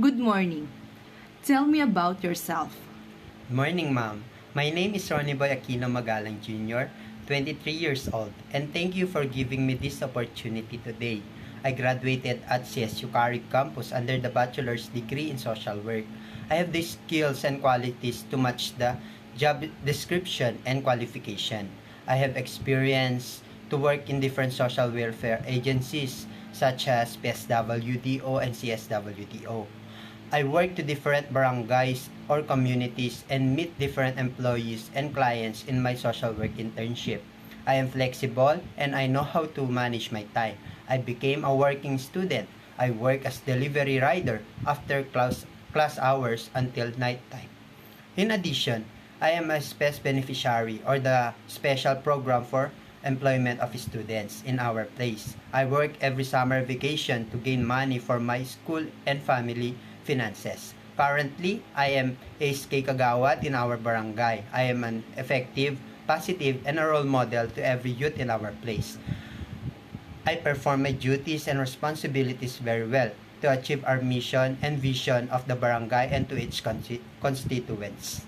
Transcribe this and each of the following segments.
Good morning. Tell me about yourself. Morning, ma'am. My name is Ronnie Boy Aquino Magalang Jr., 23 years old, and thank you for giving me this opportunity today. I graduated at CSU Carrick Campus under the bachelor's degree in social work. I have the skills and qualities to match the job description and qualification. I have experience to work in different social welfare agencies such as PSWDO and CSWDO. I work to different barangays or communities and meet different employees and clients in my social work internship. I am flexible and I know how to manage my time. I became a working student. I work as delivery rider after class hours until night time. In addition, I am a SPES beneficiary or the special program for employment of students in our place. I work every summer vacation to gain money for my school and family finances. Currently, I am a SK Kagawad in our barangay. I am an effective, positive, and a role model to every youth in our place. I perform my duties and responsibilities very well to achieve our mission and vision of the barangay and to its constituents.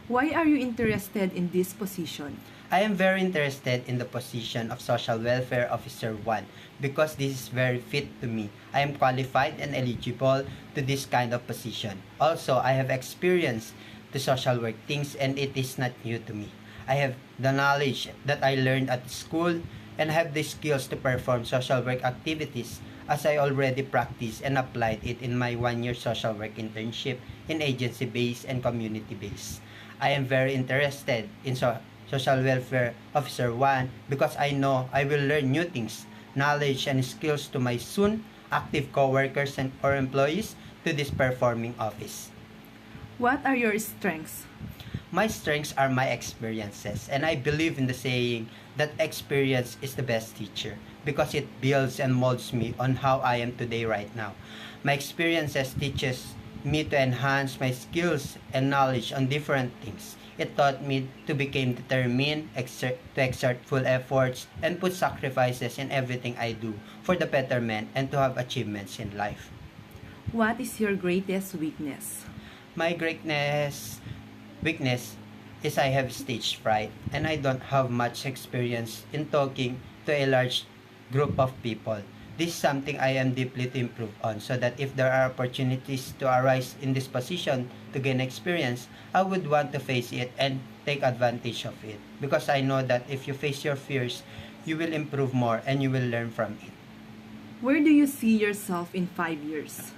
Why are you interested in this position? I am very interested in the position of Social Welfare Officer 1 because this is very fit to me. I am qualified and eligible to this kind of position. Also, I have experience to social work things and it is not new to me. I have the knowledge that I learned at school and have the skills to perform social work activities as I already practiced and applied it in my one-year social work internship in agency-based and community-based. I am very interested in Social Welfare Officer 1 because I know I will learn new things, knowledge, and skills to my soon active co-workers and or employees to this performing office. What are your strengths? My strengths are my experiences, and I believe in the saying that experience is the best teacher because it builds and molds me on how I am today right now. My experiences teaches me to enhance my skills and knowledge on different things. It taught me to become determined, to exert full efforts, and put sacrifices in everything I do for the betterment and to have achievements in life. What is your greatest weakness? My weakness is I have stage fright and I don't have much experience in talking to a large group of people. This is something I am deeply to improve on so that if there are opportunities to arise in this position to gain experience, I would want to face it and take advantage of it because I know that if you face your fears, you will improve more and you will learn from it. Where do you see yourself in 5 years?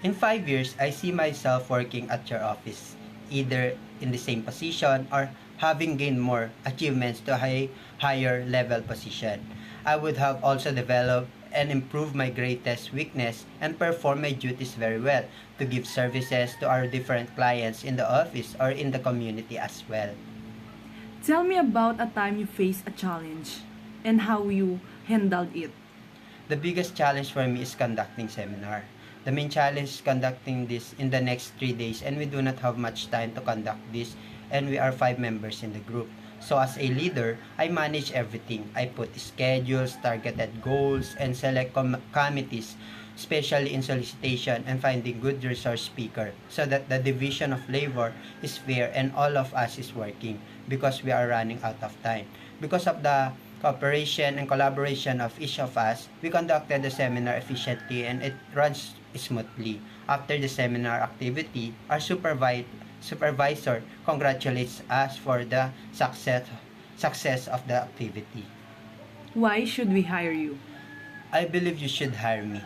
In 5 years, I see myself working at your office, either in the same position or having gained more achievements to a higher level position. I would have also developed and improve my greatest weakness and perform my duties very well to give services to our different clients in the office or in the community as well. Tell me about a time you faced a challenge and how you handled it. The biggest challenge for me is conducting seminar. The main challenge is conducting this in the next 3 days and we do not have much time to conduct this and we are 5 members in the group. So as a leader, I manage everything. I put schedules, targeted goals, and select committees, especially in solicitation and finding good resource speaker so that the division of labor is fair and all of us is working because we are running out of time. Because of the cooperation and collaboration of each of us, we conducted the seminar efficiently and it runs smoothly. After the seminar activity, our supervisor congratulates us for the success of the activity. Why should we hire you? I believe you should hire me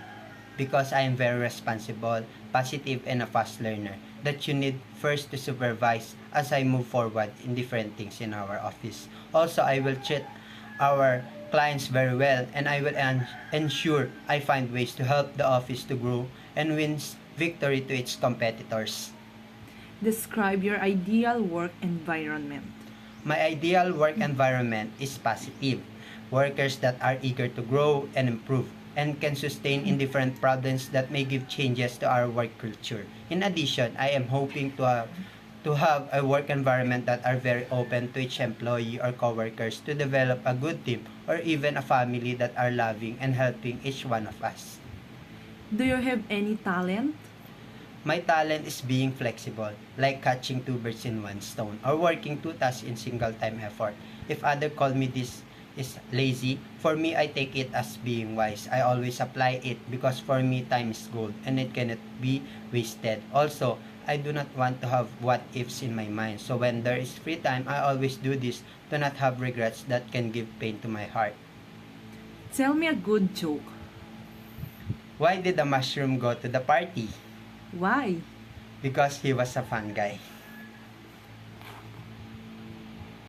because I am very responsible, positive, and a fast learner that you need first to supervise as I move forward in different things in our office. Also, I will treat our clients very well and I will ensure I find ways to help the office to grow and wins victory to its competitors. Describe your ideal work environment. My ideal work environment is positive. Workers that are eager to grow and improve and can sustain in different problems that may give changes to our work culture. In addition, I am hoping to have a work environment that are very open to each employee or coworkers to develop a good team or even a family that are loving and helping each one of us. Do you have any talent? My talent is being flexible, like catching two birds in one stone or working two tasks in single time effort. If others call me this is lazy, for me I take it as being wise. I always apply it because for me time is gold and it cannot be wasted. Also, I do not want to have what ifs in my mind. So when there is free time, I always do this to not have regrets that can give pain to my heart. Tell me a good joke. Why did the mushroom go to the party? Why? Because he was a fun guy.